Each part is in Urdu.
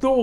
2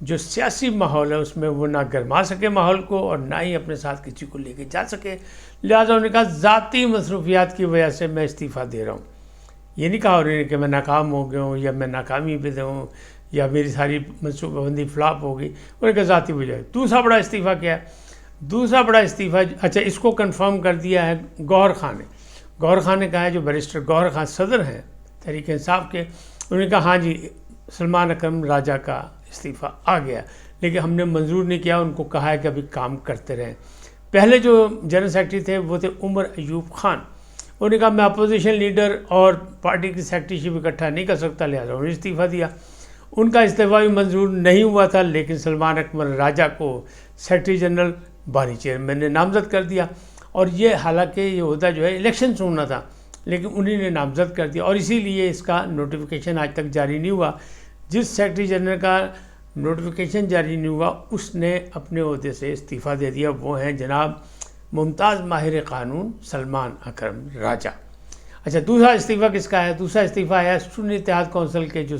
جو سیاسی ماحول ہے اس میں وہ نہ گرما سکے ماحول کو اور نہ ہی اپنے ساتھ کسی کو لے کے جا سکے، لہٰذا انہوں نے کہا ذاتی مصروفیات کی وجہ سے میں استعفیٰ دے رہا ہوں۔ یہ نہیں کہا انہوں نے کہ میں ناکام ہو گیا ہوں یا میں ناکامی پہ ہوں یا میری ساری منصوبہ بندی فلاپ ہو گئی، انہوں نے کہا ذاتی وجہ۔ دوسرا بڑا استعفیٰ کیا ہے؟ دوسرا بڑا استعفیٰ، اچھا اس کو کنفرم کر دیا ہے گوہر خان نے۔ گوہر خان نے کہا ہے، جو بیرسٹر گوہر خان صدر ہیں تحریک انصاف کے، انہوں نے کہا ہاں جی سلمان اکرم راجہ کا استعفیٰ آ گیا، لیکن ہم نے منظور نہیں کیا، ان کو کہا ہے کہ ابھی کام کرتے رہیں۔ پہلے جو جنرل سیکرٹری تھے وہ تھے عمر ایوب خان، انہوں نے کہا میں اپوزیشن لیڈر اور پارٹی کی سیکرٹری شپ اکٹھا نہیں کر سکتا، لہٰذا انہوں نے استعفیٰ دیا۔ ان کا استعفیٰ بھی منظور نہیں ہوا تھا، لیکن سلمان اکرم راجہ کو سیکرٹری جنرل بانی چیئرمین نے نامزد کر دیا، اور یہ حالانکہ یہ عہدہ جو ہے الیکشن سے ہونا تھا لیکن انہی نے نامزد کر دیا، اور اسی لیے اس کا نوٹیفیکیشن آج تک جاری نہیں ہوا۔ جس سیکرٹری جنرل کا نوٹیفیکیشن جاری نہیں ہوا اس نے اپنے عہدے سے استعفیٰ دے دیا، وہ ہیں جناب ممتاز ماہر قانون سلمان اکرم راجہ۔ اچھا دوسرا استعفیٰ کس کا ہے؟ دوسرا استعفیٰ ہے اسٹوڈنٹ اتحاد کونسل کے جو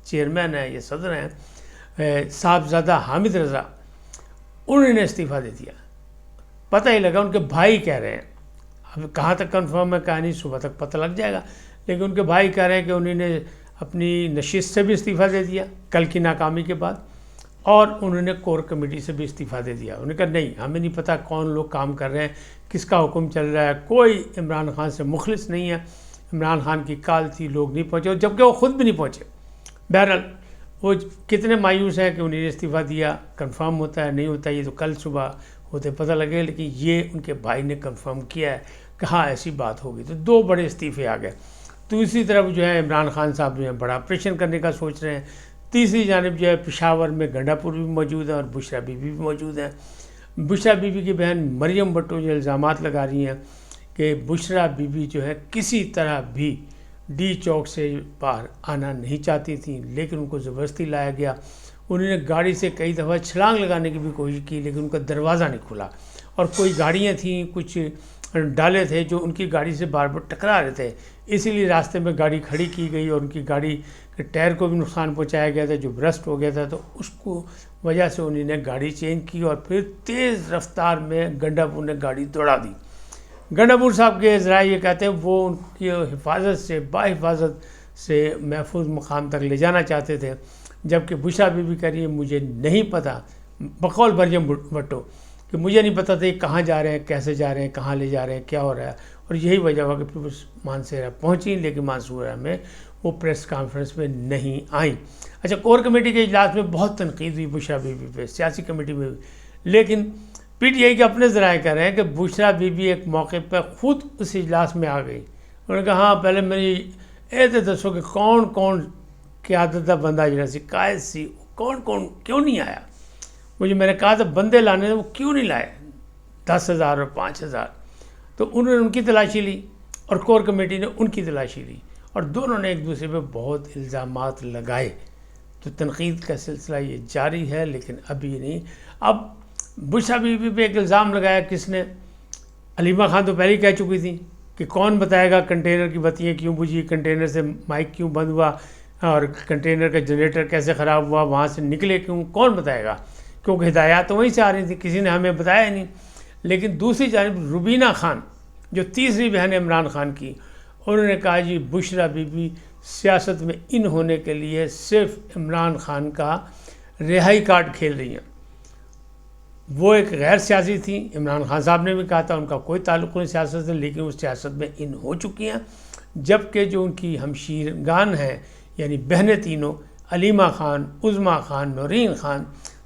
چیئرمین ہیں یا صدر ہیں صاحبزادہ حامد رضا، انہوں نے استعفیٰ دے دیا۔ پتہ ہی لگا، ان کے بھائی کہہ رہے ہیں، اب کہاں تک کنفرم ہے کہاں نہیں، صبح تک پتہ لگ جائے گا، لیکن ان کے بھائی کہہ رہے ہیں کہ انہوں نے اپنی نشست سے بھی استعفیٰ دے دیا کل کی ناکامی کے بعد، اور انہوں نے کور کمیٹی سے بھی استعفیٰ دے دیا۔ انہوں نے کہا نہیں ہمیں نہیں پتہ کون لوگ کام کر رہے ہیں، کس کا حکم چل رہا ہے، کوئی عمران خان سے مخلص نہیں ہے، عمران خان کی کال تھی لوگ نہیں پہنچے، اور جبکہ وہ خود بھی نہیں پہنچے۔ بہرحال وہ کتنے مایوس ہیں کہ انہوں نے استعفیٰ دیا، کنفرم ہوتا ہے نہیں ہوتا یہ تو کل صبح ہوتے پتہ لگے، لیکن یہ ان کے بھائی نے کنفرم کیا ہے کہ ہاں ایسی بات ہوگی۔ تو دو بڑے استعفے آ گئے۔ دوسری طرف جو ہے عمران خان صاحب جو ہے بڑا آپریشن کرنے کا سوچ رہے ہیں، تیسری جانب جو ہے پشاور میں گنڈا پور بھی موجود ہیں اور بشرا بی بی بھی موجود ہیں۔ بشرا بی بی کی بہن مریم بھٹو جو الزامات لگا رہی ہیں کہ بشرا بی بی جو ہے کسی طرح بھی ڈی چوک سے باہر آنا نہیں چاہتی تھیں، لیکن ان کو زبردستی لایا گیا۔ انہوں نے گاڑی سے کئی دفعہ چھلانگ لگانے کی بھی کوشش کی لیکن ان کا دروازہ نہیں کھلا، اور کوئی گاڑیاں تھیں، کچھ ڈالے تھے جو ان کی گاڑی سے بار بار ٹکرا رہے تھے، اسی لیے راستے میں گاڑی کھڑی کی گئی اور ان کی گاڑی کے ٹائر کو بھی نقصان پہنچایا گیا تھا جو برسٹ ہو گیا تھا، تو اس کو وجہ سے انہوں نے گاڑی چینج کی اور پھر تیز رفتار میں گنڈا پور نے گاڑی دوڑا دی۔ گنڈا پور صاحب کے ذرائع یہ کہتے ہیں وہ ان کی حفاظت سے باحفاظت سے محفوظ مقام تک لے جانا چاہتے تھے، جبکہ بشرا بی بی کہہ رہی ہے مجھے نہیں پتہ، بقول مریم بھٹو کہ مجھے نہیں پتہ تھا یہ کہاں جا رہے ہیں، کیسے جا رہے ہیں، کہاں لے جا رہے ہیں، کیا ہو رہا ہے، اور یہی وجہ ہوا کہ پھر مانسہرہ پہنچی لیکن مانسہرہ میں وہ پریس کانفرنس میں نہیں آئیں۔ اچھا کور کمیٹی کے اجلاس میں بہت تنقید ہوئی بشرا بی بی پہ، سیاسی کمیٹی میں بھی، لیکن پی ٹی آئی کے اپنے ذرائع کہہ رہے ہیں کہ بشرا بی بی ایک موقع پہ خود اس اجلاس میں آ گئی۔ انہوں نے کہا ہاں پہلے میری تو دسو کہ کون کون قیادت کا بندہ جڑا سی قائد سی کون کون کیوں نہیں آیا، مجھے میں نے کہا تھا بندے لانے وہ کیوں نہیں لائے 10,000 اور 5,000، تو انہوں نے ان کی تلاشی لی اور کور کمیٹی نے ان کی تلاشی لی، اور دونوں نے ایک دوسرے پہ بہت الزامات لگائے۔ تو تنقید کا سلسلہ یہ جاری ہے لیکن ابھی نہیں۔ اب بشرا بی بی پہ ایک الزام لگایا کس نے؟ علیمہ خان تو پہلے ہی کہہ چکی تھی کہ کون بتائے گا کنٹینر کی بتیاں کیوں بجھی، کنٹینر سے مائک کیوں بند ہوا، اور کنٹینر کا جنریٹر کیسے خراب ہوا، وہاں سے نکلے کیوں، کون بتائے گا، کیونکہ ہدایات تو وہیں سے آ رہی تھیں، کسی نے ہمیں بتایا نہیں۔ لیکن دوسری جانب روبینہ خان جو تیسری بہن عمران خان کی، انہوں نے کہا جی بشرا بی بی سیاست میں ان ہونے کے لیے صرف عمران خان کا رہائی کارڈ کھیل رہی ہیں۔ وہ ایک غیر سیاسی تھیں، عمران خان صاحب نے بھی کہا تھا ان کا کوئی تعلق نہیں سیاست سے، لیکن وہ سیاست میں ان ہو چکی ہیں، جبکہ جو ان کی ہمشیرگان ہیں یعنی بہنیں تینوں علیمہ خان، عظمیٰ خان، نورین خان،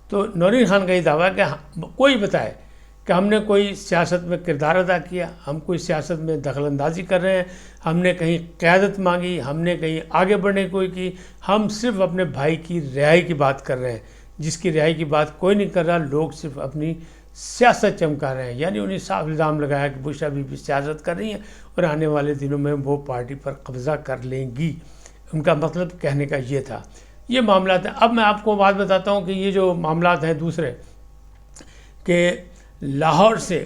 تو نورین خان کا یہ دعویٰ ہے کہ کوئی بتائے کہ ہم نے کوئی سیاست میں کردار ادا کیا، ہم کوئی سیاست میں دخل اندازی کر رہے ہیں، ہم نے کہیں قیادت مانگی، ہم نے کہیں آگے بڑھنے کوئی کی، ہم صرف اپنے بھائی کی رہائی کی بات کر رہے ہیں، جس کی رہائی کی بات کوئی نہیں کر رہا، لوگ صرف اپنی سیاست چمکا رہے ہیں۔ یعنی انہیں صاف الزام لگایا کہ بشرا بی بی سیاست کر رہی ہیں اور آنے والے دنوں میں وہ پارٹی پر قبضہ کر لیں گی، ان کا مطلب کہنے کا یہ تھا۔ یہ معاملات ہیں۔ اب میں آپ کو بات بتاتا ہوں کہ یہ جو معاملات ہیں دوسرے، کہ لاہور سے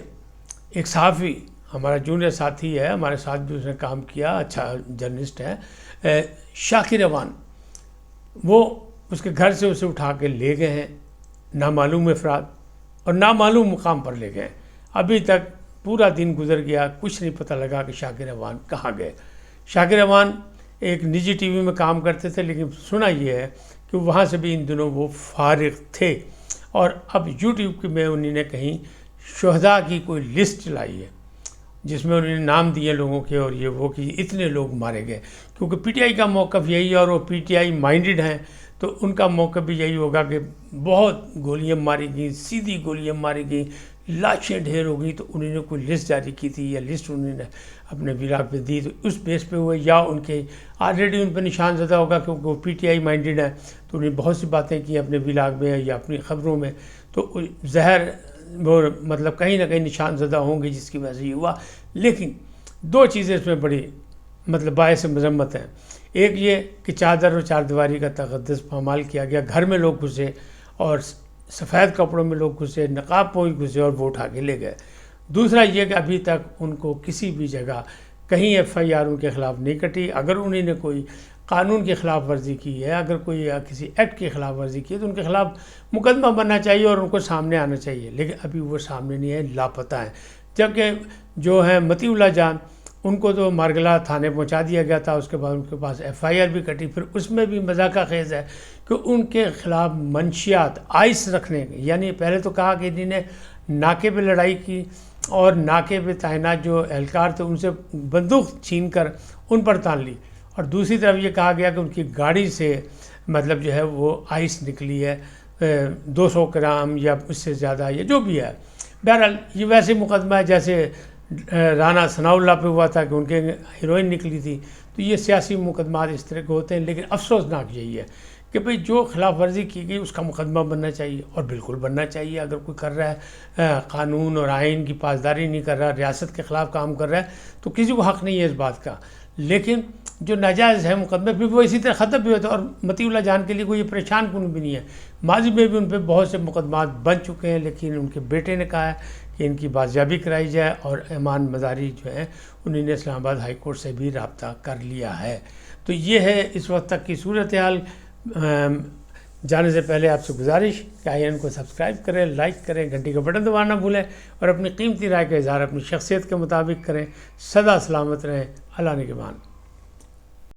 ایک صحافی ہمارا جونیئر ساتھی ہے، ہمارے ساتھ بھی اس نے کام کیا، اچھا جرنلسٹ ہے، شاکر اوان، وہ اس کے گھر سے اسے اٹھا کے لے گئے ہیں نامعلوم افراد اور نامعلوم مقام پر لے گئے. ابھی تک پورا دن گزر گیا، کچھ نہیں پتہ لگا کہ شاکر اعوان کہاں گئے. شاکر اعوان ایک نجی ٹی وی میں کام کرتے تھے، لیکن سنا یہ ہے کہ وہاں سے بھی ان دنوں وہ فارغ تھے. اور اب یوٹیوب میں انہوں نے کہیں شہداء کی کوئی لسٹ چلائی ہے جس میں انہوں نے نام دیے لوگوں کے، اور یہ وہ کہ اتنے لوگ مارے گئے. کیونکہ پی ٹی آئی کا موقف یہی ہے اور وہ پی ٹی آئی مائنڈڈ ہیں، تو ان کا موقف بھی یہی ہوگا کہ بہت گولیاں ماری گئیں، سیدھی گولیاں ماری گئیں، لاشیں ڈھیر ہو گئی. تو انہوں نے کوئی لسٹ جاری کی تھی یا لسٹ انہوں نے اپنے ولاگ پہ دی، تو اس بیس پہ ہوئے یا ان کے آلریڈی ان پہ نشان زدہ ہوگا کیونکہ وہ پی ٹی آئی مائنڈڈ ہے. تو انہوں نے بہت سی باتیں کی اپنے ولاگ میں یا اپنی خبروں میں، تو زہر وہ مطلب کہیں نہ کہیں نشان زدہ ہوں گے جس کی وجہ سے یہ ہوا. لیکن دو چیزیں اس میں بڑی مطلب باعث مذمت ہیں. ایک یہ کہ چادر اور چار دیواری کا تقدس پامال کیا گیا، گھر میں لوگ گھسے اور سفید کپڑوں میں لوگ گھسے، نقاب پوش گھسے اور وہ اٹھا کے لے گئے. دوسرا یہ کہ ابھی تک ان کو کسی بھی جگہ کہیں ایف آئی آر ان کے خلاف نہیں کٹی. اگر انہوں نے کوئی قانون کی خلاف ورزی کی ہے، اگر کوئی کسی ایکٹ کی خلاف ورزی کی ہے، تو ان کے خلاف مقدمہ بننا چاہیے اور ان کو سامنے آنا چاہیے. لیکن ابھی وہ سامنے نہیں ہے، لاپتہ ہیں. جبکہ جو ہیں مطیع اللہ جان، ان کو تو مارگلا تھانے پہنچا دیا گیا تھا، اس کے بعد ان کے پاس ایف آئی آر بھی کٹی. پھر اس میں بھی مذاقہ خیز ہے کہ ان کے خلاف منشیات آئس رکھنے، یعنی پہلے تو کہا کہ انہوں نے ناکے پہ لڑائی کی اور ناکے پہ تعینات جو اہلکار تھے ان سے بندوق چھین کر ان پر تان لی، اور دوسری طرف یہ کہا گیا کہ ان کی گاڑی سے مطلب جو ہے وہ آئس نکلی ہے 200 گرام یا اس سے زیادہ یا جو بھی ہے. بہرحال یہ ویسے مقدمہ ہے جیسے رانا ثناء اللہ پہ ہوا تھا کہ ان کے ہیروئن نکلی تھی. تو یہ سیاسی مقدمات اس طرح کے ہوتے ہیں. لیکن افسوسناک یہی ہے کہ بھئی جو خلاف ورزی کی گئی اس کا مقدمہ بننا چاہیے، اور بالکل بننا چاہیے. اگر کوئی کر رہا ہے قانون اور آئین کی پاسداری نہیں کر رہا، ریاست کے خلاف کام کر رہا ہے، تو کسی کو حق نہیں ہے اس بات کا. لیکن جو ناجائز ہے مقدمے پھر وہ اسی طرح ختم بھی ہوتا ہے. اور مطیع اللہ جان کے لیے کوئی پریشان کن بھی نہیں ہے. ماضی میں بھی ان پہ بہت سے مقدمات بن چکے ہیں، لیکن ان کے بیٹے نے کہا ہے کہ ان کی بازیابی کرائی جائے، اور ایمان مزاری جو ہیں انہوں نے اسلام آباد ہائی کورٹ سے بھی رابطہ کر لیا ہے. تو یہ ہے اس وقت تک کی صورتحال. جانے سے پہلے آپ سے گزارش کہ آئین کو سبسکرائب کریں، لائک کریں، گھنٹی کا بٹن دبانا نہ بھولیں، اور اپنی قیمتی رائے کا اظہار اپنی شخصیت کے مطابق کریں. سدا سلامت رہیں. اللہ نگہبان.